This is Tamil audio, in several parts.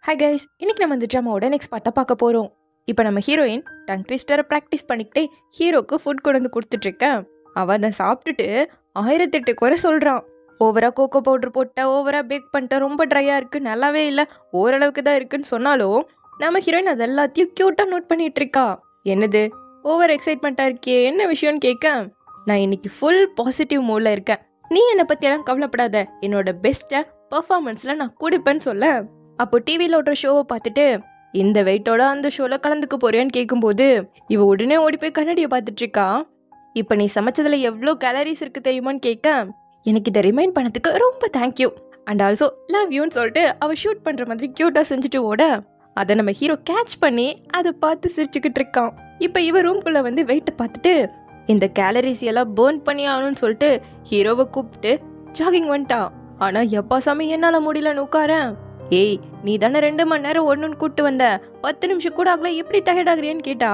ஹாய் கைஸ், இன்னைக்கு நம்ம இந்த ட்ராமாவோட நெக்ஸ்ட் பார்ட்டை பார்க்க போகிறோம். இப்போ நம்ம ஹீரோயின் டங் ட்விஸ்டரை ப்ராக்டிஸ் பண்ணிக்கிட்டே ஹீரோக்கு ஃபுட் கொண்டு வந்து கொடுத்துட்ருக்கேன். அவன் அதை சாப்பிட்டுட்டு 1008 குறை சொல்கிறான். ஓவராக கோகோ பவுடர் போட்ட, ஓவராக பேக் பண்ணிட்ட, ரொம்ப ட்ரையாக இருக்குது, நல்லாவே இல்லை, ஓரளவுக்கு தான் இருக்குன்னு சொன்னாலும் நம்ம ஹீரோயின் அது எல்லாத்தையும் க்யூட்டாக நோட் பண்ணிகிட்டு இருக்கா. என்னது ஓவர் எக்ஸைட்மெண்ட்டாக இருக்கே, என்ன விஷயம்னு கேட்க, நான் இன்னைக்கு ஃபுல் பாசிட்டிவ் மூடில் இருக்கேன், நீ என்னை பற்றியெல்லாம் கவலைப்படாத, என்னோட பெஸ்ட்டை பர்ஃபார்மன்ஸில் நான் கொடுப்பேன்னு சொல்ல. அப்போ டிவியில் ஓடுற ஷோவை பார்த்துட்டு இந்த வெயிட்டோட அந்த ஷோவில் கலந்துக்க போறியான்னு கேட்கும்போது இவ உடனே ஓடி போய் கண்ணாடியை பார்த்துட்டு இருக்கா. இப்போ நீ சமைச்சதில் எவ்வளோ கேலரிஸ் இருக்குது தெரியுமான்னு கேட்க, எனக்கு இதை ரிமைண்ட் பண்ணதுக்கு ரொம்ப தேங்க்யூ அண்ட் ஆல்சோ லவ் யூன்னு சொல்லிட்டு அவள் ஷூட் பண்ணுற மாதிரி க்யூட்டாக செஞ்சுட்டு ஓட, அதை நம்ம ஹீரோ கேட்ச் பண்ணி அதை பார்த்து சிரிச்சுக்கிட்டு இருக்கான். இப்போ இவ ரூம்குள்ளே வந்து வெயிட்டை பார்த்துட்டு இந்த கேலரிஸ் எல்லாம் பேர்ன் பண்ணி ஆகணும்னு சொல்லிட்டு ஹீரோவை கூப்பிட்டு ஜாகிங் வந்துட்டான். ஆனால் எப்பா சாமி என்னால் முடியலன்னு உட்காரேன். ஏய், நீ தானே 2 மணி நேரம் ஒன்றுன்னு கூப்பிட்டு வந்த, 10 நிமிஷம் கூட ஆகல, எப்படி டயர்ட் ஆகுறியான்னு கேட்டா,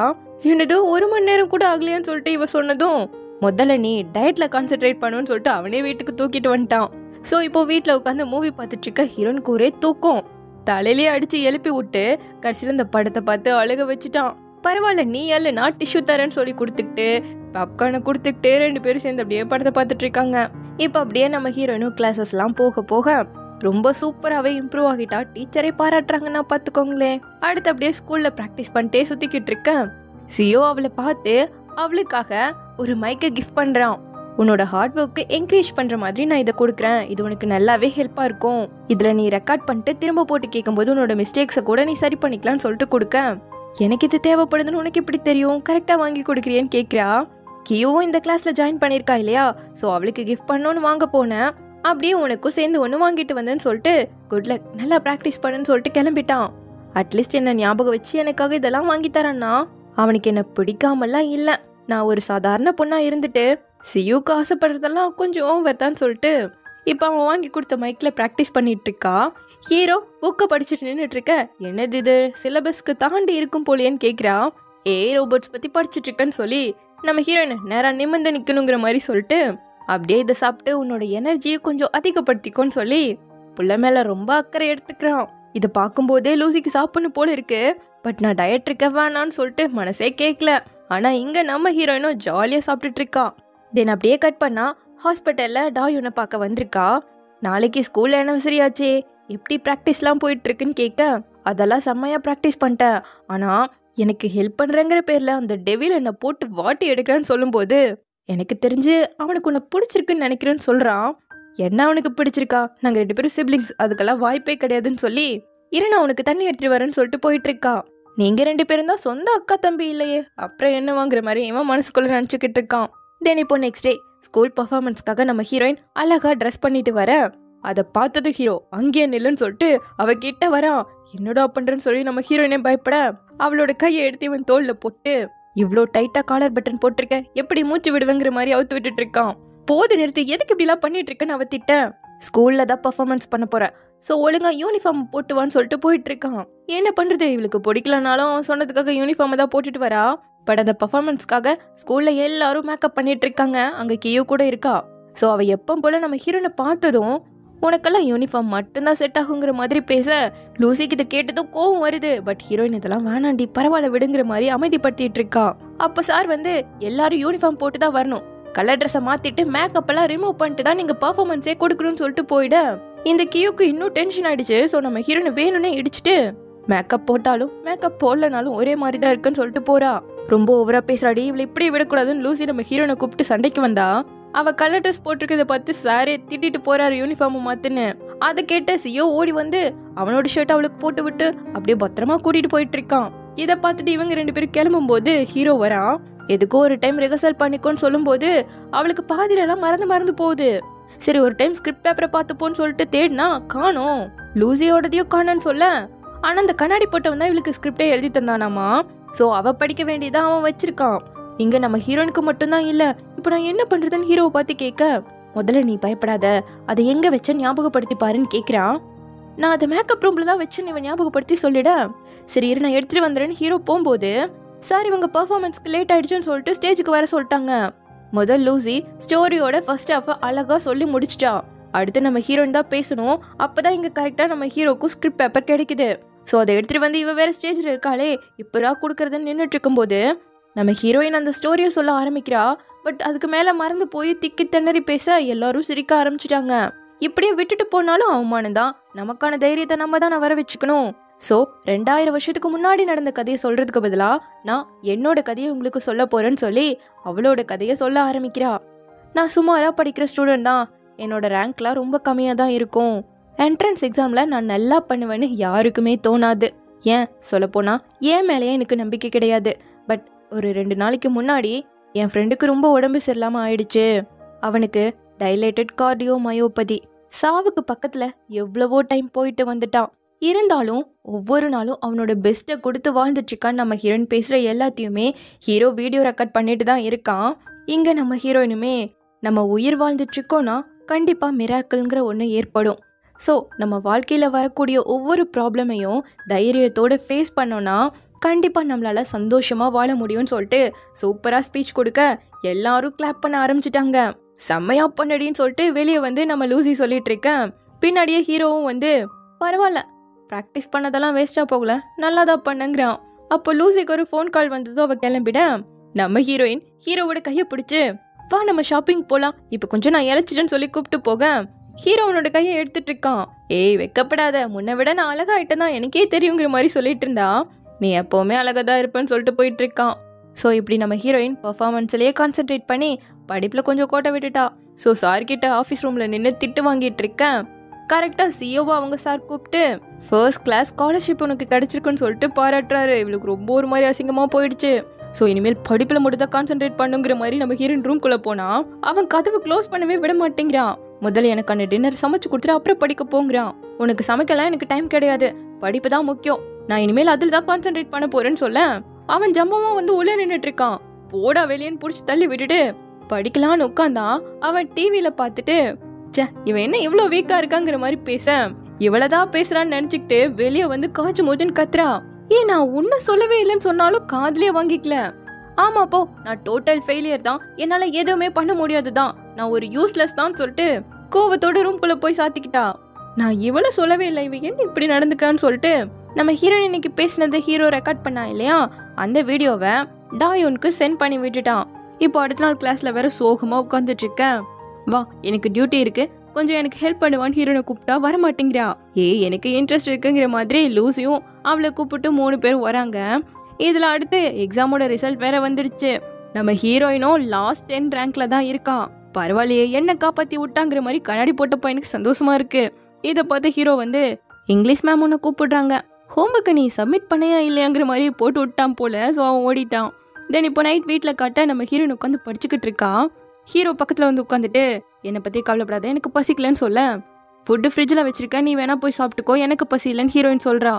என்னது 1 மணி நேரம் கூட ஆகலையான்னு சொல்லிட்டு இவ சொன்னதும், முதல்ல நீ டயட்ல கான்சென்ட்ரேட் பண்ணுன்னு சொல்லிட்டு அவனே வீட்டுக்கு தூக்கிட்டு வந்துட்டான். ஸோ இப்போ வீட்டில் உட்காந்து மூவி பார்த்துட்டு இருக்க ஹீரோனுக்கு ஒரே தூக்கம். தலையிலேயே அடிச்சு எழுப்பி விட்டு கடைசியில் இந்த படத்தை பார்த்து அழுக வச்சுட்டான். பரவாயில்ல, நீ அல்ல, நான் டிஷ்யூ தரேன்னு சொல்லி கொடுத்துக்கிட்டு பாப்கார்னை கொடுத்துக்கிட்டு 2 பேரும் சேர்ந்து அப்படியே படத்தை பார்த்துட்டு இருக்காங்க. இப்போ அப்படியே நம்ம ஹீரோயினும் கிளாஸஸ்லாம் போக போக ரொம்ப சூப்பராகவே இம்ப்ரூவ் ஆகிட்டா. டீச்சரே பாராட்டுறாங்கன்னா பார்த்துக்கோங்களேன். அடுத்து அப்படியே ஸ்கூலில் ப்ராக்டிஸ் பண்ணிட்டே சுற்றிக்கிட்டு இருக்கேன். சியோ அவளை பார்த்து அவளுக்காக ஒரு மைக்கை கிஃப்ட் பண்ணுறான். உன்னோட ஹார்ட் ஒர்க்கு என்கரேஜ் பண்ணுற மாதிரி நான் இதை கொடுக்குறேன், இது உனக்கு நல்லாவே ஹெல்ப்பாக இருக்கும், இதில் நீ ரெக்கார்ட் பண்ணிட்டு திரும்ப போட்டு கேட்கும்போது உன்னோட மிஸ்டேக்ஸை கூட நீ சரி பண்ணிக்கலாம்னு சொல்லிட்டு கொடுக்க. எனக்கு இது தேவைப்படுதுன்னு உனக்கு எப்படி தெரியும், கரெக்டாக வாங்கி கொடுக்குறியன்னு கேட்குறா. கியோவும் இந்த கிளாஸில் ஜாயின் பண்ணியிருக்கா இல்லையா, ஸோ அவளுக்கு கிஃப்ட் பண்ணணும்னு வாங்க போனேன், அப்படியே உனக்கும் சேர்ந்து ஒன்று வாங்கிட்டு வந்தேன்னு சொல்லிட்டு குட் லக், நல்லா ப்ராக்டிஸ் பண்ணுன்னு சொல்லிட்டு கிளம்பிட்டான். அட்லீஸ்ட் என்ன ஞாபகம் வச்சு எனக்காக இதெல்லாம் வாங்கி தரான்னா. அவனுக்கு என்ன பிடிக்காமலாம் இல்லை, நான் ஒரு சாதாரண பொண்ணாக இருந்துட்டு சியூக்கு ஆசைப்படுறதெல்லாம் கொஞ்சம் ஓவர் தான் சொல்லிட்டு இப்போ அவன் வாங்கி கொடுத்த மைக்கில் ப்ராக்டிஸ் பண்ணிட்டு இருக்கா. ஹீரோ புக்கை படிச்சுட்டு நின்றுட்டு இருக்க, என்னது இது சிலபஸ்க்கு தாண்டி இருக்கும் போலியன்னு கேட்குறா. ரோபோட்ஸ் பற்றி படிச்சுட்டு இருக்கேன்னு சொல்லி நம்ம ஹீரோயின் நேராக நிமிர்ந்து நிற்கணுங்கிற மாதிரி சொல்லிட்டு அப்படியே இதை சாப்பிட்டு உன்னோட எனர்ஜியை கொஞ்சம் அதிகப்படுத்திக்கோன்னு சொல்லி புள்ள மேலே ரொம்ப அக்கறை எடுத்துக்கிறான். இதை பார்க்கும்போதே லூசிக்கு சாப்பிடணும் போல இருக்கு, பட் நான் டயட் இருக்க வேணான்னு சொல்லிட்டு மனசே கேட்கல. ஆனால் இங்கே நம்ம ஹீரோயினும் ஜாலியாக சாப்பிட்டுட்டு இருக்கா. தென் அப்படியே கட் பண்ணா ஹாஸ்பிட்டலில் டாயுனை பார்க்க வந்திருக்கா. நாளைக்கு ஸ்கூல் ஆனிவர்சரி ஆச்சே, எப்படி ப்ராக்டிஸ்லாம் போயிட்டுருக்குன்னு கேட்க, அதெல்லாம் செம்மையாக ப்ராக்டிஸ் பண்ணிட்டேன், ஆனால் எனக்கு ஹெல்ப் பண்ணுறேங்கிற பேரில் அந்த டெவில் என்னை போட்டு வாட்டி எடுக்கிறேன்னு சொல்லும்போது எனக்கு தெரிஞ்சு அவனுக்கு உன்னை பிடிச்சிருக்குன்னு நினைக்கிறேன்னு சொல்கிறான். என்ன அவனுக்கு பிடிச்சிருக்கா, நாங்கள் 2 பேரும் சிப்ளிங்ஸ், அதுக்கெல்லாம் வாய்ப்பே கிடையாதுன்னு சொல்லி நான் உனக்கு தண்ணி எடுத்துட்டு வரேன்னு சொல்லிட்டு போயிட்டு இருக்கா. நீங்கள் 2 பேரும் தான் சொந்த அக்கா தம்பி இல்லையே, அப்புறம் என்ன வாங்குற மாதிரி இவன் மனசுக்குள்ளே நினச்சிக்கிட்டு இருக்கான். தென் இப்போ நெக்ஸ்ட் டே ஸ்கூல் பர்ஃபார்மன்ஸ்க்காக நம்ம ஹீரோயின் அழகாக ட்ரெஸ் பண்ணிட்டு வர, அதை பார்த்தது ஹீரோ அங்கேயே நில்லுன்னு சொல்லிட்டு அவகிட்ட வரான். என்னடா பண்ணுறேன்னு சொல்லி நம்ம ஹீரோயினே பயப்பட அவளோட கையை எடுத்து இவன் தோளில் போட்டு, இவ்வளோ டைட்டாக காலர் பட்டன் போட்டிருக்க, எப்படி மூச்சு விடுவேங்கிற மாதிரி அவுத்து விட்டுட்டு இருக்கான். போது நிறுத்தி, எதுக்கு இப்படிலாம் பண்ணிட்டு இருக்கேன்னு அவ திட்டேன். ஸ்கூலில் தான் பர்ஃபார்மன்ஸ் பண்ண போகிறேன், ஸோ ஒழுங்கா யூனிஃபார்ம் போட்டுவான்னு சொல்லிட்டு போயிட்டு இருக்கான். என்ன பண்ணுறது, இவளுக்கு பிடிக்கலனாலும் சொன்னதுக்காக யூனிஃபார்மை தான் போட்டுட்டு வரா. பட் அந்த பர்ஃபார்மன்ஸ்க்காக ஸ்கூலில் எல்லாரும் மேக்கப் பண்ணிட்டு இருக்காங்க, அங்கே கியோ கூட இருக்கா. ஸோ அவள் எப்போ போல் நம்ம ஹீரோனை பார்த்ததும் உனக்கெல்லாம் யூனிஃபார்ம் மட்டும்தான் செட் ஆகுங்கிற மாதிரி பேச, லூசிக்கு இதை கேட்டதும் கோவம் வருது. பட் ஹீரோயின் இதெல்லாம் வேணாண்டி, பரவாயில்ல விடுங்கிற மாதிரி அமைதிப்படுத்திட்டு இருக்கா. அப்போ சார் வந்து எல்லாரும் யூனிஃபார்ம் போட்டு தான் வரணும், கலர் ட்ரெஸ்ஸை மாற்றிட்டு மேக்கப் எல்லாம் ரிமூவ் பண்ணிட்டு தான் நீங்கள் பர்ஃபார்மன்ஸே கொடுக்கணும்னு சொல்லிட்டு போயிட. இந்த கியூக்கு இன்னும் டென்ஷன் ஆயிடுச்சு. ஸோ நம்ம ஹீரோனை வேணும்னே இடிச்சிட்டு மேக்கப் போட்டாலும் மேக்கப் போடலனாலும் ஒரே மாதிரி தான் இருக்குன்னு சொல்லிட்டு போறா. ரொம்ப ஓவரா பேசுறாடி, இவளை இப்படி விடக்கூடாதுன்னு லூசி நம்ம ஹீரோனை கூப்பிட்டு சண்டைக்கு வந்தா. அவ கலர் ட்ரெஸ் போட்டிருக்கிறத பார்த்து சாரே திட்டிட்டு போறாரு யூனிஃபார்ம் மாத்துன்னு. அதை கேட்ட சியோ ஓடி வந்து அவனோட ஷர்ட் அவளுக்கு போட்டு விட்டு அப்படியே பத்திரமா கூட்டிட்டு போயிட்டு இருக்கான். இதை பார்த்துட்டு இவங்க 2 பேரும் கிளம்பும் போது ஹீரோ வரான். எதுக்கோ ஒரு டைம் ரிஹர்சல் பண்ணிக்கோன்னு சொல்லும் போது அவளுக்கு பாதியிலலாம் மறந்து போகுது. சரி ஒரு டைம் ஸ்கிரிப்ட் பேப்பரை பார்த்துப்போன்னு சொல்லிட்டு தேடினா காணோம். லூசியோடதையும் காணோன்னு சொல்ல, ஆனா அந்த கண்ணாடி போட்டவன் தான் இவளுக்கு ஸ்கிரிப்டே எழுதி தந்தானாமா. ஸோ அவ படிக்க வேண்டியதான் அவன் வச்சிருக்கான். இங்க நம்ம ஹீரோனுக்கு மட்டும்தான் இல்ல, இப்போ நான் என்ன பண்றதுன்னு ஹீரோவை பார்த்து கேட்க, முதல்ல நீ பயப்படாத, அதை எங்க வச்ச ஞாபகப்படுத்தி பாருன்னு கேட்கிறான். நான் அதை மேக்கப் ரூம்ல தான் வச்சுன்னு இவன் ஞாபகப்படுத்தி சொல்லிட. சரி நான் எடுத்துட்டு வந்துடுறேன்னு ஹீரோ போகும்போது, சார் இவங்க பர்ஃபார்மன்ஸ்க்கு லேட் ஆயிடுச்சுன்னு சொல்லிட்டு ஸ்டேஜுக்கு வர சொல்லிட்டாங்க. முதல் லூசி ஸ்டோரியோட ஃபர்ஸ்ட் ஹாஃபை அழகா சொல்லி முடிச்சிட்டா. அடுத்து நம்ம ஹீரோயின் தான் பேசணும். அப்பதான் இங்க கரெக்டா நம்ம ஹீரோக்கும் ஸ்கிரிப்ட் பேப்பர் கிடைக்குது. ஸோ அதை எடுத்துகிட்டு வந்து இவ வேற ஸ்டேஜில் இருக்காளே இப்போரா கொடுக்குறதுன்னு நின்றுட்டு இருக்கும்போது நம்ம ஹீரோயின் அந்த ஸ்டோரியை சொல்ல ஆரம்பிக்கிறா. பட் அதுக்கு மேலே மறந்து போய் திக்கி திணறி பேச எல்லாரும் சிரிக்க ஆரம்பிச்சிட்டாங்க. இப்படியே விட்டுட்டு போனாலும் அவமானம் தான். நமக்கான தைரியத்தை நம்ம தான் வர வச்சுக்கணும். ஸோ 2000 வருஷத்துக்கு முன்னாடி நடந்த கதையை சொல்கிறதுக்கு பதிலாக நான் என்னோட கதையை உங்களுக்கு சொல்ல போகிறேன்னு சொல்லி அவளோட கதையை சொல்ல ஆரம்பிக்கிறா. நான் சுமாராக படிக்கிற ஸ்டூடெண்ட் தான். என்னோட ரேங்க்லாம் ரொம்ப கம்மியாக தான் இருக்கும். என்ட்ரன்ஸ் எக்ஸாமில் நான் நல்லா பண்ணுவேன்னு யாருக்குமே தோணாது. ஏன் சொல்லப்போனால் என் மேலேயே எனக்கு நம்பிக்கை கிடையாது. பட் ஒரு 2 நாளைக்கு முன்னாடி என் ஃப்ரெண்டுக்கு ரொம்ப உடம்பு சரியில்லாமல் ஆயிடுச்சு. அவனுக்கு டைலேட்டட் கார்டியோமயோபதி, சாவுக்கு பக்கத்தில் எவ்வளவோ டைம் போயிட்டு வந்துட்டான். இருந்தாலும் ஒவ்வொரு நாளும் அவனோட பெஸ்ட்டை கொடுத்து வாழ்ந்துட்டுருக்கான்னு நம்ம ஹீரோயின் பேசுகிற எல்லாத்தையுமே ஹீரோ வீடியோ ரெக்கார்ட் பண்ணிட்டு தான் இருக்கான். இங்கே நம்ம ஹீரோயினுமே நம்ம உயிர் வாழ்ந்துட்டுருக்கோன்னா கண்டிப்பாக மிராக்கிள்ங்கிற ஒன்று ஏற்படும். ஸோ நம்ம வாழ்க்கையில் வரக்கூடிய ஒவ்வொரு ப்ராப்ளமையும் தைரியத்தோடு ஃபேஸ் பண்ணோன்னா கண்டிப்பாக நம்மளால் சந்தோஷமாக வாழ முடியும்னு சொல்லிட்டு சூப்பராக ஸ்பீச் கொடுக்க எல்லாரும் கிளாப் பண்ண ஆரம்பிச்சிட்டாங்க. செம்மையா பண்ணடின்னு சொல்லிட்டு வெளியே வந்து நம்ம லூசி சொல்லிட்டு இருக்கேன். பின்னாடியே ஹீரோவும் வந்து பரவாயில்ல, ப்ராக்டிஸ் பண்ணதெல்லாம் வேஸ்ட்டாக போகல, நல்லா தான் பண்ணுங்கிறான். அப்போ லூசிக்கு ஒரு ஃபோன் கால் வந்ததோ அவள் கிளம்பிட நம்ம ஹீரோயின் ஹீரோவோட கையை பிடிச்சி வா நம்ம ஷாப்பிங் போகலாம், இப்போ கொஞ்சம் நான் இழைச்சிட்டேன்னு சொல்லி கூப்பிட்டு போக ஹீரோவனோட கையை எடுத்துட்டு இருக்கான். ஏய் வெக்கப்படாத, முன்னை விட நான் அழகாயிட்டேன் தான் எனக்கே தெரியுங்கிற மாதிரி சொல்லிட்டு இருந்தா. நீ எப்போவுமே அழகாக தான் இருப்பேன்னு சொல்லிட்டு போயிட்டு இருக்கான். ஸோ இப்படி நம்ம ஹீரோயின் பர்ஃபார்மன்ஸ்லேயே கான்சென்ட்ரேட் பண்ணி படிப்பில் கொஞ்சம் கோட்டை விட்டுட்டா. ஸோ சார்கிட்ட ஆஃபீஸ் ரூமில் நின்று திட்டு வாங்கிட்டு இருக்கேன். கரெக்டாக சிஓவா அவங்க சார் கூப்பிட்டு ஃபர்ஸ்ட் கிளாஸ் ஸ்காலர்ஷிப் உனக்கு கிடைச்சிருக்குன்னு சொல்லிட்டு பாராட்டுறாரு. இவளுக்கு ரொம்ப ஒரு மாதிரி அசிங்கமாக போயிடுச்சு. ஸோ இனிமேல் படிப்பில் மட்டும் தான் கான்சென்ட்ரேட் பண்ணுங்கிற மாதிரி நம்ம ஹீரோயின் ரூம்குள்ளே போனால் அவன் கதவு க்ளோஸ் பண்ணவே விட மாட்டேங்கிறான். முதல்ல எனக்கான டின்னர் சமைச்சு கொடுத்துட்டு அப்புறம் படிக்க போங்கிறான். உனக்கு சமைக்கலாம் எனக்கு டைம் கிடையாது, படிப்பு தான் முக்கியம், நான் இனிமேல் அதில் தான் கான்சென்ட்ரேட் பண்ண போறேன்னு சொல்ல அவன் ஜம்பமா வந்து உள்ள நின்றுட்டு இருக்கான். போடா வெளியேன்னு பிடிச்சி தள்ளி விட்டுட்டு படிக்கலான்னு உட்காந்தான். அவன் டிவியில பார்த்துட்டு சே இவன் என்ன இவ்வளோ வீக்கா இருக்காங்கிற மாதிரி பேச இவ்வளவுதான் பேசுறான்னு நினைச்சுக்கிட்டு வெளியே வந்து காய்ச்சி மோஜன்னு கத்துறா. ஏன் நான் ஒன்னும் சொல்லவே இல்லைன்னு சொன்னாலும் காதுலயே வாங்கிக்கல. ஆமா போ, நான் டோட்டல் ஃபெயிலியர் தான், என்னால எதுவுமே பண்ண முடியாது தான், நான் ஒரு யூஸ்லெஸ் தான் சொல்லிட்டு கோவத்தோட ரூம்குள்ள போய் சாத்திக்கிட்டா. நான் இவ்வளவு சொல்லவே இல்லை, இவன் என்ன இப்படி நடந்துக்கிறான்னு சொல்லிட்டு நம்ம ஹீரோயின் இன்னைக்கு பேசினதை ஹீரோ ரெக்கார்ட் பண்ணா இல்லையா, அந்த வீடியோவை டாயோனுக்கு சென்ட் பண்ணி விட்டுட்டான். இப்போ அடுத்த நாள் கிளாஸ்ல வேற சோகமா உட்காந்துட்டு இருக்கேன். வா எனக்கு டியூட்டி இருக்கு, கொஞ்சம் எனக்கு ஹெல்ப் பண்ணுவான்னு ஹீரோனை கூப்பிட்டா வர மாட்டேங்கிறா. எனக்கு இன்ட்ரெஸ்ட் இருக்குங்கிற மாதிரி லூசியும் அவளை கூப்பிட்டு 3 பேர் வராங்க. இதுல அடுத்து எக்ஸாமோட ரிசல்ட் வேற வந்துருச்சு. நம்ம ஹீரோயினும் லாஸ்ட் 10 ரேங்க்ல தான் இருக்கான். பரவாயில்லையே என்ன காப்பாத்தி விட்டாங்கிற மாதிரி கண்ணாடி போட்டப்ப எனக்கு சந்தோஷமா இருக்கு. இதை பார்த்து ஹீரோ வந்து இங்கிலீஷ் மேம் உன்னை கூப்பிடுறாங்க, ஹோம்ஒர்க்கை நீ சப்மிட் பண்ணியா இல்லையாங்கிற மாதிரி போட்டு விட்டான் போல. ஸோ அவன் ஓடிட்டான். தென் இப்போ நைட் வீட்டில் காட்ட நம்ம ஹீரோயின் உட்காந்து படிச்சுக்கிட்டு இருக்கா. ஹீரோ பக்கத்தில் வந்து உட்காந்துட்டு என்னை பற்றி கவலைப்படாத, எனக்கு பசிக்கலன்னு சொல்ல ஃபுட்டு ஃப்ரிட்ஜில் வச்சிருக்கேன், நீ வேணா போய் சாப்பிட்டுக்கோ, எனக்கு பசி இல்லைன்னு ஹீரோயின் சொல்கிறா.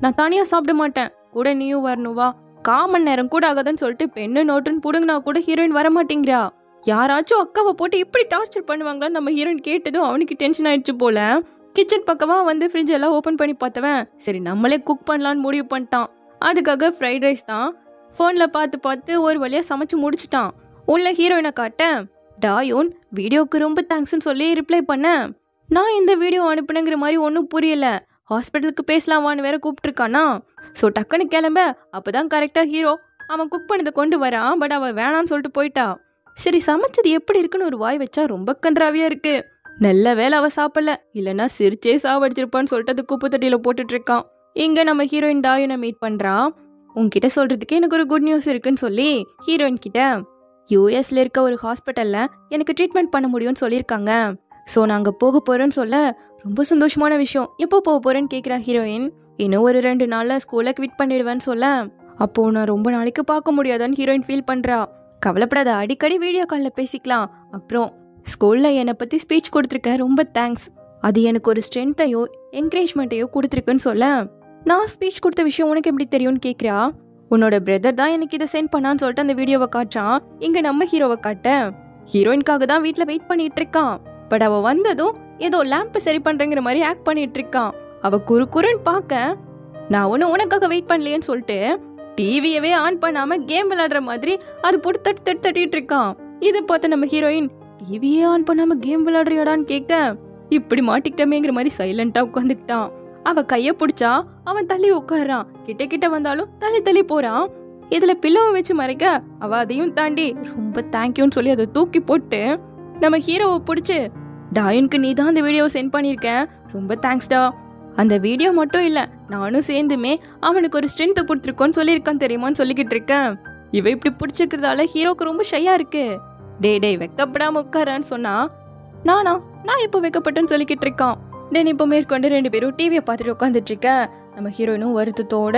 நான் தனியாக சாப்பிட மாட்டேன், கூட நீயும் வரணும் வா, 1/4 மணி நேரம் கூட ஆகாதுன்னு சொல்லிட்டு பெண்ணு நோட்டுன்னு புடுங்கினா கூட ஹீரோயின் வர மாட்டேங்கிறா. யாராச்சும் அக்காவை போட்டு இப்படி டார்ச்சர் பண்ணுவாங்கன்னு நம்ம ஹீரோயின் கேட்டதும் அவனுக்கு டென்ஷன் ஆயிடுச்சு போல. கிச்சன் பக்கமா வந்து ஃப்ரிட்ஜ் எல்லாம் ஓப்பன் பண்ணி பார்த்தவன் சரி நம்மளே குக் பண்ணலான்னு முடிவு பண்ணிட்டான். அதுக்காக ஃப்ரைட் ரைஸ் தான் ஃபோனில் பார்த்து ஒரு வழியாக சமைச்சு முடிச்சிட்டான். உள்ள ஹீரோயினை காட்ட டாயோன் வீடியோக்கு ரொம்ப தேங்க்ஸ்ன்னு சொல்லி ரிப்ளை பண்ணேன். நான் இந்த வீடியோ அனுப்புனேங்கிற மாதிரி ஒன்றும் புரியல. ஹாஸ்பிட்டலுக்கு பேசலாமான்னு வேற கூப்பிட்டுருக்கானா. ஸோ டக்குன்னு கிளம்ப அப்போதான் கரெக்டாக ஹீரோ அவன் குக் பண்ணதை கொண்டு வரான். பட் அவன் வேணான்னு சொல்லிட்டு போயிட்டா. சரி சமைச்சது எப்படி இருக்குன்னு ஒரு வாய் வச்சா ரொம்ப கன்றாவியா இருக்கு. நல்ல வேலை அவ சாப்பிடல, இல்லைன்னா சிரிச்சே சாவடிச்சிருப்பான்னு சொல்லிட்டு அது குப்பை தொட்டியில போட்டுட்டு இருக்கான். இங்க நம்ம ஹீரோயின் டாயோனை மீட் பண்றான். உன்கிட்ட சொல்றதுக்கு எனக்கு ஒரு குட் நியூஸ் இருக்குன்னு சொல்லி ஹீரோயின் கிட்ட யூஎஸ்ல இருக்க ஒரு ஹாஸ்பிட்டல்ல எனக்கு ட்ரீட்மெண்ட் பண்ண முடியும்னு சொல்லியிருக்காங்க. ஸோ நாங்க போக போறோன்னு சொல்ல ரொம்ப சந்தோஷமான விஷயம், எப்போ போக போறேன்னு கேட்குறா ஹீரோயின். இன்னும் ஒரு 2 நாள்ல ஸ்கூலை குவிட் பண்ணிடுவேன்னு சொல்ல அப்போ நான் ரொம்ப நாளைக்கு பார்க்க முடியாதான்னு ஹீரோயின் ஃபீல் பண்றா. கவலைப்படாத, அடிக்கடி வீடியோ காலில் பேசிக்கலாம். அப்புறம் ஸ்கூலில் என்னை பற்றி ஸ்பீச் கொடுத்துருக்க, ரொம்ப தேங்க்ஸ், அது எனக்கு ஒரு ஸ்ட்ரென்த்தையோ என்கரேஜ்மெண்ட்டையோ கொடுத்துருக்குன்னு சொல்ல நான் ஸ்பீச் கொடுத்த விஷயம் உனக்கு எப்படி தெரியும்னு கேட்குறா. உன்னோட பிரதர் தான் எனக்கு இதை சென்ட் பண்ணான்னு சொல்லிட்டு அந்த வீடியோவை காட்டுறான். இங்கே நம்ம ஹீரோவை காட்ட ஹீரோயின்காக தான் வீட்டில் வெயிட் பண்ணிட்டு இருக்கான். பட் அவள் வந்ததும் ஏதோ லேம்பை சரி பண்ணுறங்கிற மாதிரி ஆக்ட் பண்ணிட்டு இருக்கான். அவள் குறுன்னு பார்க்க நான் ஒன்றும் உனக்காக வெயிட் பண்ணலையேன்னு சொல்லிட்டு டிவியவே ஆன் பண்ணாமல் கேம் விளையாடுற மாதிரி அது போட்டு தட்டிட்டு இருக்கான். இதை பார்த்து நம்ம ஹீரோயின் டிவியே ஆன் பண்ணாம கேம் விளையாடுறியாடான்னு கேட்க இப்படி மாட்டிக்கிட்டமேங்கிற மாதிரி சைலண்டா உட்காந்துக்கிட்டான். அவ கைய பிடிச்சா அவன் தள்ளி உட்காரான், கிட்ட கிட்ட வந்தாலும் தள்ளி தள்ளி போறான். இதுல பில்லோவை வச்சு மறைக்க அவ அதையும் தாண்டி ரொம்ப தேங்க்யூன்னு சொல்லி அதை தூக்கி போட்டு நம்ம ஹீரோவை பிடிச்சு, டாயனுக்கு நீ தான் அந்த வீடியோவை சென்ட் பண்ணியிருக்கேன், ரொம்ப தேங்க்ஸ்டா. அந்த வீடியோ மட்டும் இல்ல, நானும் சேர்ந்துமே அவனுக்கு ஒரு ஸ்ட்ரென்த் கொடுத்துருக்கோன்னு சொல்லியிருக்கான் தெரியுமான்னு சொல்லிக்கிட்டு இருக்கேன். இவ இப்படி பிடிச்சிருக்கிறதால ஹீரோக்கு ரொம்ப ஷையா இருக்கு. டே வெக்கப்படாம உட்காரான்னு சொன்னா, நான் இப்போ வெக்கப்பட்டேன்னு சொல்லிக்கிட்டு இருக்கான். தென் இப்போ மேற்கொண்டு 2 பேரும் டிவியை பார்த்துட்டு உட்காந்துட்டு இருக்கேன். நம்ம ஹீரோயினும் வருத்தத்தோட,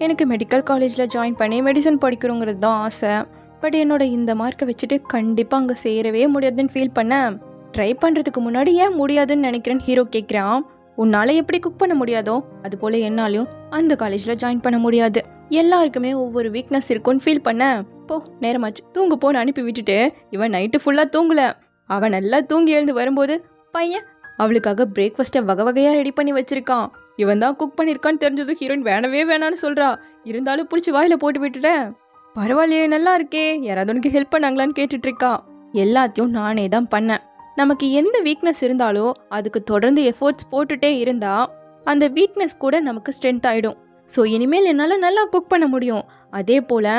எனக்கு மெடிக்கல் காலேஜில் ஜாயின் பண்ணி மெடிசன் படிக்கிறோங்கிறது தான் ஆசை, பட் என்னோட இந்த மார்க்கை வச்சுட்டு கண்டிப்பாக அங்கே சேரவே முடியாதுன்னு ஃபீல் பண்ணேன். ட்ரை பண்ணுறதுக்கு முன்னாடி ஏன் முடியாதுன்னு நினைக்கிறேன்னு ஹீரோ கேட்குறான். உன்னால் எப்படி குக் பண்ண முடியாதோ அது போல் என்னாலையும் அந்த காலேஜில் ஜாயின் பண்ண முடியாது. எல்லாருக்குமே ஒவ்வொரு வீக்னஸ் இருக்கும்னு ஃபீல் பண்ணேன். போ நேரமாச்சு தூங்கு போன்னு அனுப்பி விட்டுட்டு இவன் நைட்டு ஃபுல்லாக தூங்கல. அவன் நல்லா தூங்கி எழுந்து வரும்போது பையன் அவளுக்காக பிரேக்ஃபாஸ்ட்டை வகை வகையாக ரெடி பண்ணி வச்சிருக்கான். இவன் தான் குக் பண்ணியிருக்கான்னு தெரிஞ்சதும் ஹீரோயின் வேணான்னு சொல்கிறா. இருந்தாலும் பிடிச்சி வாயில் போட்டு விட்டுட்டேன். பரவாயில்லையே நல்லா இருக்கே, யாராவது உனக்கு ஹெல்ப் பண்ணாங்களான்னு கேட்டுட்டு இருக்கா. எல்லாத்தையும் நானே தான் பண்ணேன். நமக்கு எந்த வீக்னஸ் இருந்தாலும் அதுக்கு தொடர்ந்து எஃபோர்ட்ஸ் போட்டுட்டே இருந்தா அந்த வீக்னஸ் கூட நமக்கு ஸ்ட்ரென்த் ஆகிடும். ஸோ இனிமேல் என்னால் நல்லா குக் பண்ண முடியும். அதே போல்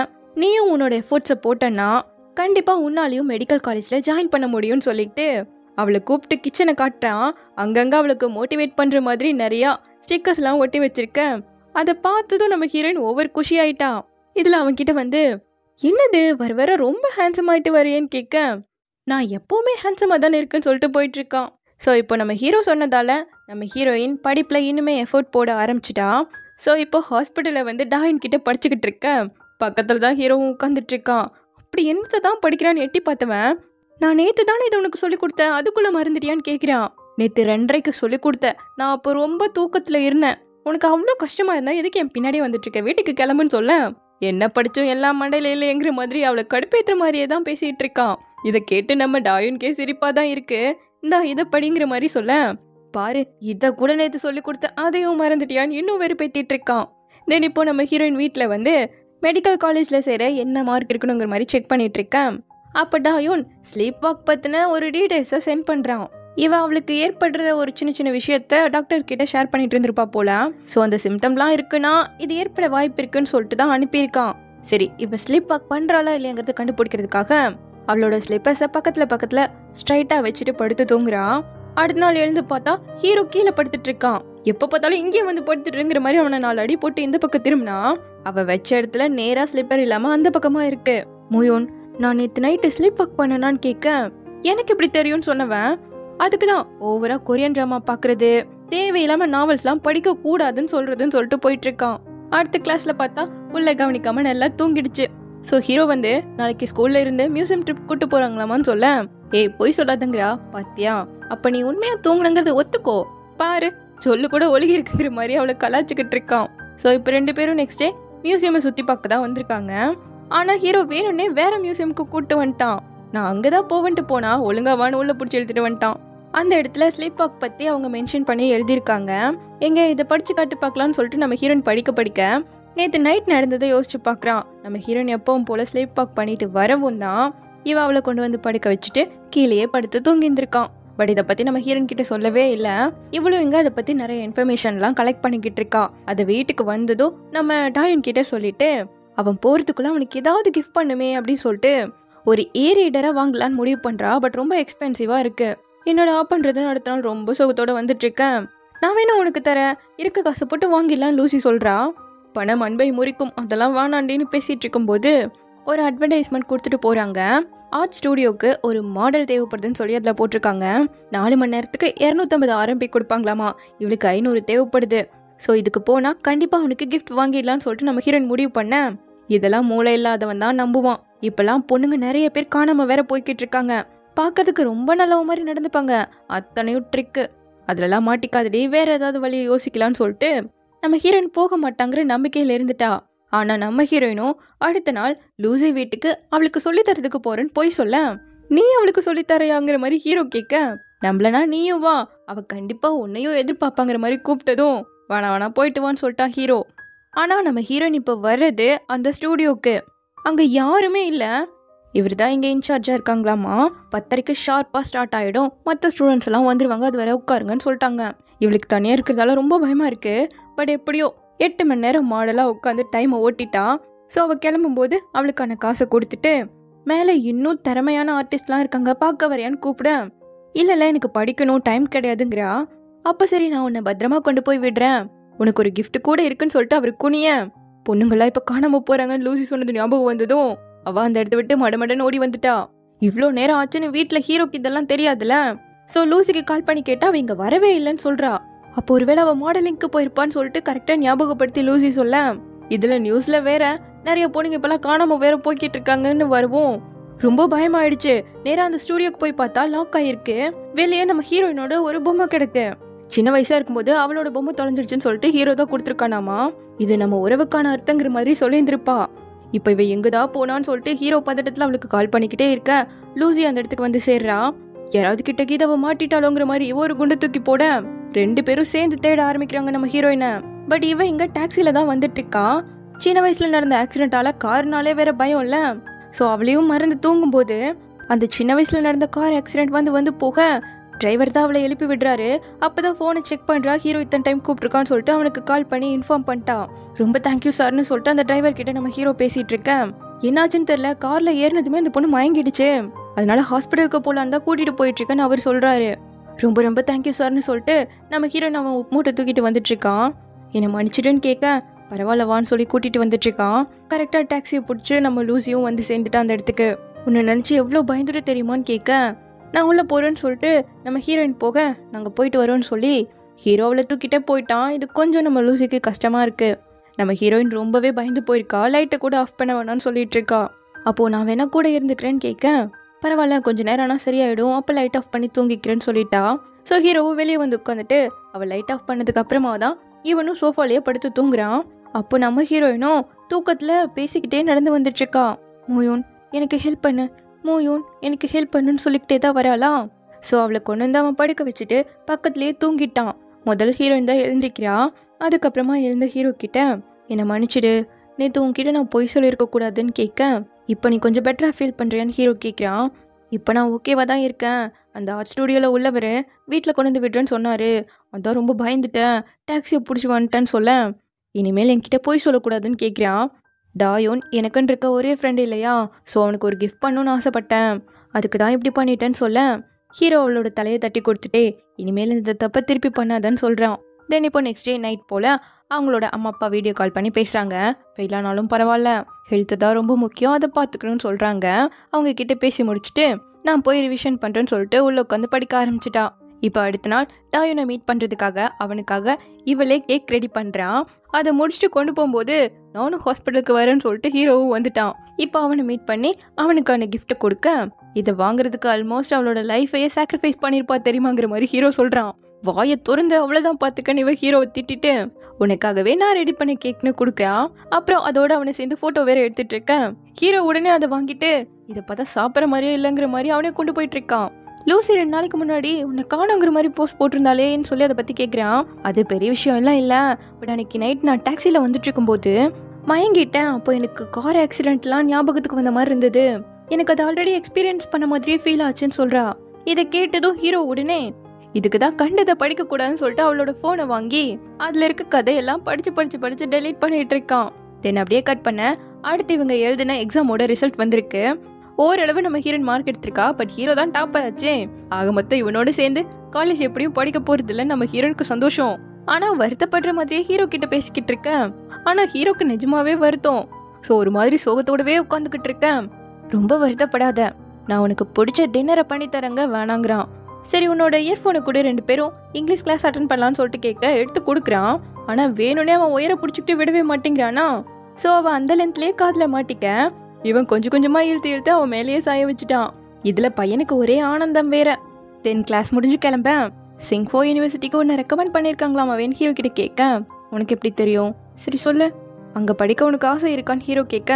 நீயும் உன்னோட எஃபோர்ட்ஸை போட்டன்னா கண்டிப்பாக உன்னாலையும் மெடிக்கல் காலேஜில் ஜாயின் பண்ண முடியும்னு சொல்லிட்டு அவளை கூப்பிட்டு கிச்சனை காட்டுறான். அங்கங்கே அவளுக்கு மோட்டிவேட் பண்ணுற மாதிரி நிறையா ஸ்டிக்கர்ஸ்லாம் ஒட்டி வச்சிருக்கேன். அதை பார்த்ததும் நம்ம ஹீரோயின் ஓவர் குஷி ஆயிட்டா. இதில் அவன்கிட்ட வந்து, என்னது வர ரொம்ப ஹேண்ட்ஸம் ஆகிட்டு வரையேன்னு கேட்க, நான் எப்போவுமே ஹேண்ட்ஸமாக தானே இருக்குன்னு சொல்லிட்டு போயிட்டுருக்கான். ஸோ இப்போ நம்ம ஹீரோ சொன்னதால் நம்ம ஹீரோயின் படிப்பில் இன்னுமே எஃபோர்ட் போட ஆரம்பிச்சிட்டா. ஸோ இப்போ ஹாஸ்பிட்டலில் வந்து டாயின் கிட்டே படிச்சுக்கிட்டு இருக்கேன். பக்கத்தில் தான் ஹீரோவும் உட்காந்துட்ருக்கான். அப்படி என்னத்தை தான் படிக்கிறான்னு எட்டி பார்த்தவன், நான் நேற்று தானே இதை உனக்கு சொல்லிக் கொடுத்தேன், அதுக்குள்ளே மறந்துட்டியான்னு கேட்குறான். நேற்று 2:30க்கு சொல்லிக் கொடுத்தேன், நான் அப்போ ரொம்ப தூக்கத்தில் இருந்தேன், உனக்கு அவ்வளோ கஷ்டமாக இருந்தால் எதுக்கு என் பின்னாடி வந்துட்டுருக்க, வீட்டுக்கு கிளம்புன்னு சொல்ல. என்ன படித்தோம் எல்லாம் மண்டையில இல்லைங்கிற மாதிரி அவளை கடுப்பேற்றுற மாதிரியே தான் பேசிகிட்டு இருக்கான். இதை கேட்டு நம்ம டாயுன்கே சிரிப்பாக தான் இருக்கு. இந்தா இதை படிங்கிற மாதிரி சொல்ல, பாரு இதை கூட நேற்று சொல்லிக் கொடுத்தேன் அதையும் மறந்துட்டியான்னு இன்னும் வெறுப்பேற்றிட்டு இருக்கான். தென் இப்போ நம்ம ஹீரோயின் வீட்டில் வந்து மெடிக்கல் காலேஜில் சேர என்ன மார்க் இருக்கணுங்கிற மாதிரி செக் பண்ணிட்டு இருக்கேன். அப்போ டாயுன் ஸ்லீப் வாக் பற்றின ஒரு டீட்டெயில்ஸை சென்ட் பண்ணுறான். இவன் அவளுக்கு ஏற்படுற ஒரு சின்ன விஷயத்த டாக்டர் கிட்ட ஷேர் பண்ணிட்டு இருந்திருப்பா போல. ஸோ அந்த சிம்டம்லாம் இருக்குன்னா இது ஏற்பட வாய்ப்பு இருக்குன்னு சொல்லிட்டு தான் அனுப்பியிருக்கான். சரி இப்போ ஸ்லீப் வாக் பண்ணுறாளா இல்லையாங்கிறத கண்டுபிடிக்கிறதுக்காக அவளோட ஸ்லிப்பர்ஸை பக்கத்தில் ஸ்ட்ரைட்டாக வச்சுட்டு படுத்து தூங்குறான். அடுத்த நாள் எழுந்து பார்த்தா ஹீரோ கீழே படுத்துட்டு இருக்கான். எப்போ பார்த்தாலும் இங்கேயே வந்து படுத்துட்டுங்கிற மாதிரி அவனை 4 அடி போட்டு இந்த பக்கம் திரும்பினா அவள் வச்ச இடத்துல நேராக ஸ்லிப்பர் இல்லாமல் அந்த பக்கமாக இருக்கு. முயோன், நான் நேற்று நைட்டு ஸ்லீப் வாக் பண்ணனான்னு கேட்க, எனக்கு எப்படி தெரியும்னு சொன்னவன், அதுக்கு தான் ஓவரா கொரியன் ட்ராமா பார்க்கறது, தேவையில்லாம நாவல்ஸ்லாம் படிக்க கூடாதுன்னு சொல்லிட்டு போயிட்டு இருக்கான். அடுத்த கிளாஸ்ல பார்த்தா உள்ள கவனிக்காம நல்லா தூங்கிடுச்சு. ஸோ ஹீரோ வந்து நாளைக்கு ஸ்கூல்ல இருந்து மியூசியம் ட்ரிப் கூட்டு போறாங்களாமான்னு சொல்ல, ஏய் போய் சொல்லாதங்கிறா பாத்தியா, அப்ப நீ உண்மையா தூங்குனங்கிறத ஒத்துக்கோ, பாரு சொல்லு கூட ஒழுகி இருக்குங்கிற மாதிரி அவளை கலாச்சிக்கிட்டு இருக்கான். ஸோ இப்போ 2 பேரும் நெக்ஸ்ட் டே மியூசியமை சுற்றி பார்க்க தான் வந்திருக்காங்க. ஆனால் ஹீரோ வேணும்னே வேற மியூசியமுக்கு கூப்பிட்டு வந்துட்டான். நான் அங்கே தான் போவன்ட்டு போனா ஒழுங்காவான்னு உள்ள பிடிச்சி எழுதிட்டு வந்துட்டான். அந்த இடத்துல ஸ்லீப் வாக் பற்றி அவங்க மென்ஷன் பண்ணி எழுதியிருக்காங்க. எங்க இதை படித்து காட்டு பார்க்கலான்னு சொல்லிட்டு நம்ம ஹீரோயின் படிக்க நேற்று நைட் நடந்ததை யோசிச்சு பார்க்குறான். நம்ம ஹீரோயின் எப்பவும் போல் ஸ்லீப் வாக் பண்ணிட்டு வரவும் தான் இவன் அவளை கொண்டு வந்து படுக்க வச்சுட்டு கீழேயே படுத்து தூங்கியிருந்திருக்கான். பட் இதை பற்றி நம்ம ஹீரோயின் கிட்ட சொல்லவே இல்லை. இவ்வளோ இங்கே அதை பற்றி நிறைய இன்ஃபர்மேஷன்லாம் கலெக்ட் பண்ணிக்கிட்டு இருக்கா. அதை வீட்டுக்கு வந்ததும் நம்ம டாயன் கிட்ட சொல்லிட்டு அவன் போகிறதுக்குள்ள அவனுக்கு ஏதாவது கிஃப்ட் பண்ணுமே அப்படின்னு சொல்லிட்டு ஒரு ரீடராக வாங்கலான்னு முடிவு பண்ணுறா. பட் ரொம்ப எக்ஸ்பென்சிவாக இருக்கு. என்னடா பண்ணுறதுன்னு அடுத்த நாள் ரொம்ப சோகத்தோடு வந்துட்டுருக்கேன். நான் வேணா உனக்கு தரேன், இருக்க காசை போட்டு வாங்கிடலான்னு லூசி சொல்கிறா. பணம் அன்பை முறிக்கும், அதெல்லாம் வானாண்டின்னு பேசிகிட்டு இருக்கும்போது ஒரு அட்வர்டைஸ்மெண்ட் கொடுத்துட்டு போகிறாங்க. ஆர்ட் ஸ்டூடியோவுக்கு ஒரு மாடல் தேவைப்படுதுன்னு சொல்லி அதில் போட்டிருக்காங்க. 4 மணி நேரத்துக்கு 250 RMB கொடுப்பாங்களாமா. இவளுக்கு 500 தேவைப்படுது. ஸோ இதுக்கு போனால் கண்டிப்பாக அவனுக்கு கிஃப்ட் வாங்கிடலான்னு சொல்லிட்டு நம்ம ஹீரோயின் முடிவு பண்ண, இதெல்லாம் மூளை இல்லாதவன் தான் நம்புவான். இப்பெல்லாம் பொண்ணுங்க நிறைய பேர் காணாமல் வேற போய்கிட்டு இருக்காங்க. பார்க்கறதுக்கு ரொம்ப நல்லவ மாதிரி நடந்துப்பாங்க, அத்தனையும் ட்ரிக்கு, அதிலெல்லாம் மாட்டிக்காதடி, வேற ஏதாவது வழியை யோசிக்கலான்னு சொல்லிட்டு நம்ம ஹீரோயின் போக மாட்டாங்கிற நம்பிக்கையில் இருந்துட்டா. ஆனால் நம்ம ஹீரோயினும் அடுத்த நாள் லூசி வீட்டுக்கு அவளுக்கு சொல்லித்தரதுக்கு போறேன்னு போய் சொல்ல, நீ அவளுக்கு சொல்லித்தரையாங்கிற மாதிரி ஹீரோ கேட்க, நம்மளனா நீயும் வா, அவ கண்டிப்பா உன்னையும் எதிர்பார்ப்பாங்கிற மாதிரி கூப்பிட்டதும் வேணா போயிட்டு வான்னு சொல்லிட்டான் ஹீரோ. ஆனால் நம்ம ஹீரோயின் இப்போ வர்றது அந்த ஸ்டூடியோக்கு. அங்கே யாருமே இல்லை. இவர் தான் இங்கே இன்சார்ஜாக இருக்காங்களாமா. 10:30 ஷார்ப்பாக ஸ்டார்ட் ஆகிடும், மற்ற ஸ்டூடெண்ட்ஸ் எல்லாம் வந்துருவாங்க, அது வரை உட்காருங்கன்னு சொல்லிட்டாங்க. இவளுக்கு தனியாக இருக்கிறதால ரொம்ப பயமாக இருக்குது. பட் எப்படியோ 8 மணி நேரம் மாடலாக உட்காந்து டைமை ஓட்டிட்டா. ஸோ அவள் கிளம்பும்போது அவளுக்கான காசை கொடுத்துட்டு, மேலே இன்னும் திறமையான ஆர்டிஸ்ட்லாம் இருக்காங்க, பார்க்க வரையான்னு கூப்பிட, இல்லைல்ல எனக்கு படிக்கணும், டைம் கிடையாதுங்கிறா. அப்போ சரி நான் உன்னை பத்திரமா கொண்டு போய் விடுறேன், உனக்கு ஒரு கிஃப்ட் கூட இருக்குன்னு சொல்லிட்டு அவர் குனிய, பொண்ணுங்களா இப்போ காணாம போகிறாங்கன்னு லூசி சொன்னது ஞாபகம் வந்ததும் அவள் அந்த இடத்த விட்டு மடமடன்னு ஓடி வந்துட்டா. இவ்வளோ நேரம் ஆச்சுன்னு வீட்டில் ஹீரோக்கு இதெல்லாம் தெரியாதுல்ல. ஸோ லூசிக்கு கால் பண்ணி கேட்டா அவள் இங்கே வரவே இல்லைன்னு சொல்கிறா. அப்போ ஒருவேளை அவள் மாடலிங்க்கு போயிருப்பான்னு சொல்லிட்டு கரெக்டாக ஞாபகப்படுத்தி லூசி சொல்ல, இதில் நியூஸில் வேற நிறைய பொண்ணுங்க இப்போல்லாம் காணாமல் வேற போய்கிட்டு இருக்காங்கன்னு வருவோம். ரொம்ப பயமாயிடுச்சு. நேராக அந்த ஸ்டூடியோக்கு போய் பார்த்தா லாக் ஆகிருக்கு. வெளியே நம்ம ஹீரோயினோட ஒரு பொம்மை கிடக்கு. சின்ன வயசாக இருக்கும்போது அவளோட பொம்மை தொலைஞ்சிருச்சுன்னு சொல்லிட்டு ஹீரோ தான் கொடுத்துருக்கானாமா. இது நம்ம உறவுக்கான அர்த்தங்கிற மாதிரி சொல்லியிருந்திருப்பா. இப்போ இவ எங்கதான் போனான்னு சொல்லிட்டு ஹீரோ பதட்டத்தில் அவளுக்கு கால் பண்ணிக்கிட்டே இருக்க, லூசி அந்த இடத்துக்கு வந்து சேர்றா. யாராவது கிட்ட கீத அவ மாட்டிட்டாளோங்கிற மாதிரி இவ ஒரு குண்டு தூக்கி போட 2 பேரும் சேர்ந்து தேட ஆரம்பிக்கிறாங்க நம்ம ஹீரோயினை. பட் இவ இங்க டாக்ஸில தான் வந்துட்டு இருக்கா. சின்ன வயசுல நடந்த ஆக்சிடென்டால கார்னாலே வேற பயம் இல்ல. ஸோ அவளையும் மறந்து தூங்கும்போது அந்த சின்ன வயசுல நடந்த கார் ஆக்சிடென்ட் வந்து போக டிரைவர் தான் அவளை எழுப்பி விடுறாரு. அப்பதான் போனை செக் பண்றா, ஹீரோ இத்தனை டைம் கூப்பிட்டுருக்கான்னு சொல்லிட்டு அவனுக்கு கால் பண்ணி இன்ஃபார்ம் பண்ணிட்டா. ரொம்ப தேங்க்யூ சார்னு சொல்லிட்டு அந்த டிரைவர் கிட்ட நம்ம ஹீரோ பேசிட்டு இருக்கேன். என்னாச்சுன்னு தெரியல, கார்ல ஏறினதுமே அந்த பொண்ணு மயங்கிடுச்சு, அதனால ஹாஸ்பிட்டலுக்கு போலான்னு தான் கூட்டிட்டு போயிட்டு இருக்கேன்னு அவர் சொல்றாரு. ரொம்ப ரொம்ப தேங்க்யூ சார்னு சொல்லிட்டு நம்ம ஹீரோயின் அவன் மூட்டை தூக்கிட்டு வந்துட்டு இருக்கான். என்னை மன்னிச்சிடுன்னு கேட்க, பரவாயில்லவான்னு சொல்லி கூட்டிட்டு வந்துட்டு இருக்கான். கரெக்டா டாக்ஸியை பிடிச்சி நம்ம லூசியும் வந்து சேர்ந்துட்டா அந்த இடத்துக்கு. உன்னை நினைச்சு எவ்வளோ பயந்துட்டு தெரியுமான்னு கேட்க, நான் உள்ள போறேன்னு சொல்லிட்டு நம்ம ஹீரோயின் போக, நாங்க போயிட்டு வரோன்னு சொல்லி ஹீரோ அவளை தூக்கிட்டே போயிட்டான். இது கொஞ்சம் நம்ம லூசிக்கு கஷ்டமா இருக்கு. நம்ம ஹீரோயின் ரொம்பவே பயந்து போயிருக்கா. லைட்டை கூட ஆஃப் பண்ண வேணான்னு சொல்லிட்டு இருக்கா. அப்போ நான் வேணா கூட இருந்துக்கிறேன்னு கேட்க, பரவாயில்ல கொஞ்ச நேரம் ஆனால் சரியாயிடும், அப்போ லைட் ஆஃப் பண்ணி தூங்கிக்கிறேன்னு சொல்லிட்டா. ஸோ ஹீரோவும் வெளியே வந்து உட்காந்துட்டு அவள் லைட் ஆஃப் பண்ணதுக்கு அப்புறமா தான் இவனும் சோஃபாலேயே படுத்து தூங்குறான். அப்போ நம்ம ஹீரோயினும் தூக்கத்தில் பேசிக்கிட்டே நடந்து வந்துட்டு இருக்கா. மூயூன் எனக்கு ஹெல்ப் பண்ணு, மூயூன் எனக்கு ஹெல்ப் பண்ணுன்னு சொல்லிக்கிட்டே தான் வராலாம். ஸோ அவளை கொண்டு வந்து அவன் படுக்க வச்சுட்டு பக்கத்துலேயே தூங்கிட்டான். முதல் ஹீரோயின் தான் எழுந்திருக்கிறா. அதுக்கப்புறமா எழுந்த ஹீரோ கிட்ட, என்னை மன்னிச்சிடு, நேற்று உன்கிட்ட நான் பொய் சொல்லியிருக்க கூடாதுன்னு கேட்க, இப்போ நீ கொஞ்சம் பெட்டராக ஃபீல் பண்ணுறியான்னு ஹீரோ கேட்குறான். இப்போ நான் ஓகேவா தான் இருக்கேன். அந்த ஆர்ட் ஸ்டூடியோவில் உள்ளவர் வீட்டில் கொண்டு வந்து விடுறேன்னு சொன்னார், அதான் ரொம்ப பயந்துட்டேன், டாக்ஸியை பிடிச்சி வந்துட்டேன்னு சொல்ல, இனிமேல் என்கிட்ட பொய் சொல்லக்கூடாதுன்னு கேட்குறான். டாயோன் எனக்குன்னு இருக்க ஒரே ஃப்ரெண்டு இல்லையா, ஸோ அவனுக்கு ஒரு கிஃப்ட் பண்ணணும்னு ஆசைப்பட்டேன், அதுக்கு தான் இப்படி பண்ணிட்டேன்னு சொல்ல, ஹீரோ அவளோட தலையை தட்டி கொடுத்துட்டே இனிமேல் இந்த தப்பை திருப்பி பண்ணாதான்னு சொல்கிறான். தென் இப்போ நெக்ஸ்ட் டே நைட் போல் அவங்களோட அம்மா அப்பா வீடியோ கால் பண்ணி பேசுகிறாங்க. ஃபெயிலானாலும் பரவாயில்ல, ஹெல்த்து தான் ரொம்ப முக்கியம், அதை பார்த்துக்கணும்னு சொல்கிறாங்க. அவங்க கிட்டே பேசி முடிச்சுட்டு நான் போய் ரிவிஷன் பண்ணுறேன்னு சொல்லிட்டு உள்ளே உட்காந்து படிக்க ஆரம்பிச்சிட்டா. இப்போ அடுத்த நாள் டாயோனை மீட் பண்ணுறதுக்காக அவனுக்காக இவளே கேக் ரெடி பண்ணுறான். அதை முடிச்சுட்டு கொண்டு போகும்போது நானும் ஹாஸ்பிட்டலுக்கு வரேன்னு சொல்லிட்டு ஹீரோவும் வந்துட்டான். இப்போ அவனை மீட் பண்ணி அவனுக்கான கிஃப்ட்டை கொடுக்க, இதை வாங்குறதுக்கு ஆல்மோஸ்ட் அவளோட லைஃபையே சாக்ரிஃபைஸ் பண்ணியிருப்பா தெரியுமாங்கிற மாதிரி ஹீரோ சொல்கிறான். வாயை திறந்து அவ்வளோதான் பார்த்துக்கன்னு இவன் ஹீரோவை திட்டிட்டு, உனக்காகவே நான் ரெடி பண்ண கேக்னு கொடுக்குறான். அப்புறம் அதோட அவனை சேர்ந்து ஃபோட்டோ வேற எடுத்துட்டு இருக்கேன். ஹீரோ உடனே அதை வாங்கிட்டு இதை பார்த்தா சாப்பிட்ற மாதிரியே இல்லைங்கிற மாதிரி அவனே கொண்டு போயிட்டு இருக்கான். லூசி 2 நாளைக்கு முன்னாடி உன்னை காணுங்கிற மாதிரி போஸ்ட் போட்டிருந்தாலேன்னு சொல்லி அதை பற்றி கேட்குறான். அது பெரிய விஷயம் எல்லாம் இல்லை, பட் அன்னைக்கு நைட் நான் டாக்ஸியில் வந்துட்டு இருக்கும்போது மயங்கிட்டேன். அப்போ எனக்கு கார் ஆக்சிடென்ட்லாம் ஞாபகத்துக்கு வந்த மாதிரி இருந்தது, எனக்கு அதை ஆல்ரெடி எக்ஸ்பீரியன்ஸ் பண்ண மாதிரியே ஃபீல் ஆச்சுன்னு சொல்கிறா. இதை கேட்டதும் ஹீரோ உடனே இதுக்கு தான் கண்டதை படிக்கக்கூடாதுன்னு சொல்லிட்டு அவளோட ஃபோனை வாங்கி அதில் இருக்க கதையெல்லாம் படித்து டெலீட் பண்ணிட்டு இருக்கான். தென் அப்படியே கட் பண்ண அடுத்து இவங்க எழுதின எக்ஸாமோட ரிசல்ட் வந்திருக்கு. ஓரளவு நம்ம ஹீரோயின் மார்க் எடுத்திருக்கா, பட் ஹீரோ தான் டாப்பர் ஆச்சே. ஆக மொத்தம் இவனோட சேர்ந்து காலேஜ் எப்படியும் படிக்க போறது இல்லை. நம்ம ஹீரோனுக்கு சந்தோஷம். ஆனா வருத்தப்படுற மாதிரியே ஹீரோ கிட்ட பேசிக்கிட்டு இருக்கேன். ஆனா ஹீரோக்கு நிஜமாவே வருத்தம். ஸோ ஒரு மாதிரி சோகத்தோடவே உட்காந்துக்கிட்டு இருக்கேன். ரொம்ப வருத்தப்படாத, நான் உனக்கு பிடிச்ச டின்னரை பண்ணி தரங்க வேணாங்கிறான். சரி உன்னோட இயர்ஃபோனை கூட 2 பேரும் இங்கிலீஷ் கிளாஸ் அட்டன் பண்ணலான்னு சொல்லிட்டு கேட்க எடுத்து கொடுக்குறான். ஆனா வேணும்னே அவன் உயர பிடிச்சிக்கிட்டு விடவே மாட்டேங்கிறானா. ஸோ அவன் அந்த லென்த்லேயே காதில் மாட்டிக்க இவன் கொஞ்சமா இழுத்து அவன் மேலேயே சாய வச்சுட்டான். இதுல பையனுக்கு ஒரே ஆனந்தம் வேற. தென் கிளாஸ் முடிஞ்சு கிளம்பேன். சிங்ஃபோ யூனிவர்சிட்டிக்கு ஒன்று ரெக்கமெண்ட் பண்ணியிருக்காங்களாம் அவன் ஹீரோ கிட்ட கேட்க, உனக்கு எப்படி தெரியும், சரி சொல்லு, அங்க படிக்க உனக்கு ஆசை இருக்கான்னு ஹீரோ கேட்க,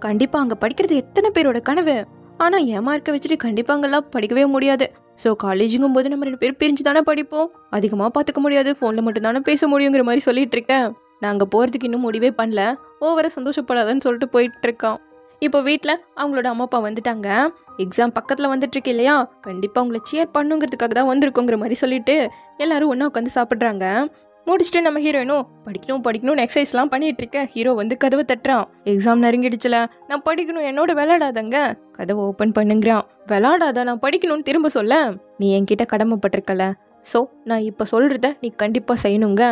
கண்டிப்பா அங்க படிக்கிறது எத்தனை பேரோட கனவு, ஆனா என் மார்க்கை வச்சுட்டு கண்டிப்பா அங்கெல்லாம் படிக்கவே முடியாது. ஸோ காலேஜுங்கும் போது நம்ம 2 பேரும் பிரிஞ்சு தானே படிப்போம், அதிகமாக பார்த்துக்க முடியாது, ஃபோனில் மட்டும் தானே பேச முடியுங்கிற மாதிரி சொல்லிட்டு இருக்கேன். நான் அங்கே போகிறதுக்கு இன்னும் முடிவே பண்ணல, ஓவர சந்தோஷப்படாதன்னு சொல்லிட்டு போயிட்டு இருக்கான். இப்போ வீட்டில் அவங்களோட அம்மா அப்பா வந்துட்டாங்க. எக்ஸாம் பக்கத்தில் வந்துட்டு இருக்கு இல்லையா, கண்டிப்பாக அவங்கள சேர் பண்ணுங்கிறதுக்காக தான் வந்திருக்கோங்கிற மாதிரி சொல்லிட்டு எல்லாரும் ஒன்றா உட்காந்து சாப்பிட்றாங்க. முடிச்சுட்டு நம்ம ஹீரோயினும் படிக்கணும்னு எக்ஸசைஸ்லாம் பண்ணிட்டு இருக்க. ஹீரோ வந்து கதவை தட்டுறான். எக்ஸாம் நெருங்கிடுச்சுல, நான் படிக்கணும், என்னோட விளையாடாதங்க. கதவை ஓப்பன் பண்ணுங்கிறான். விளையாடாத, நான் படிக்கணும்னு திரும்ப சொல்ல. நீ என்கிட்ட கடமைப்பட்டிருக்கல, ஸோ நான் இப்போ சொல்கிறத நீ கண்டிப்பாக செய்யணுங்க.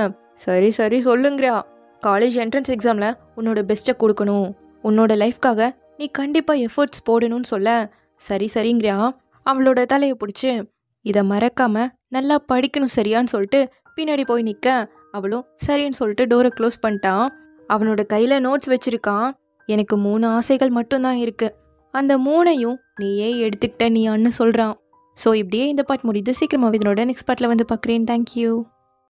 சரி சரி சொல்லுங்கிறா. காலேஜ் என்ட்ரன்ஸ் எக்ஸாமில் உன்னோட பெஸ்ட்டை கொடுக்கணும், உன்னோட லைஃப்காக நீ கண்டிப்பாக எஃபர்ட்ஸ் போடணும்னு சொல்ல. சரி சரிங்கிறா. அவளோட தலையை பிடிச்சி இதை மறக்காம நல்லா படிக்கணும் சரியான்னு சொல்லிட்டு பின்னாடி போய் நிற்க. அவளும் சரின்னு சொல்லிட்டு டோரை க்ளோஸ் பண்ணிட்டான். அவனோட கையில் நோட்ஸ் வச்சிருக்கான். எனக்கு 3 ஆசைகள் மட்டும்தான் இருக்கு, அந்த 3ஐயும் நீயே எடுத்துக்கிட்ட நீ அண்ணு சொல்கிறான். ஸோ இப்படியே இந்த பார்ட் முடியுது. சீக்கிரமாக இதனோட நெக்ஸ்ட் பார்ட்டில் வந்து பார்க்குறேன். தேங்க்யூ.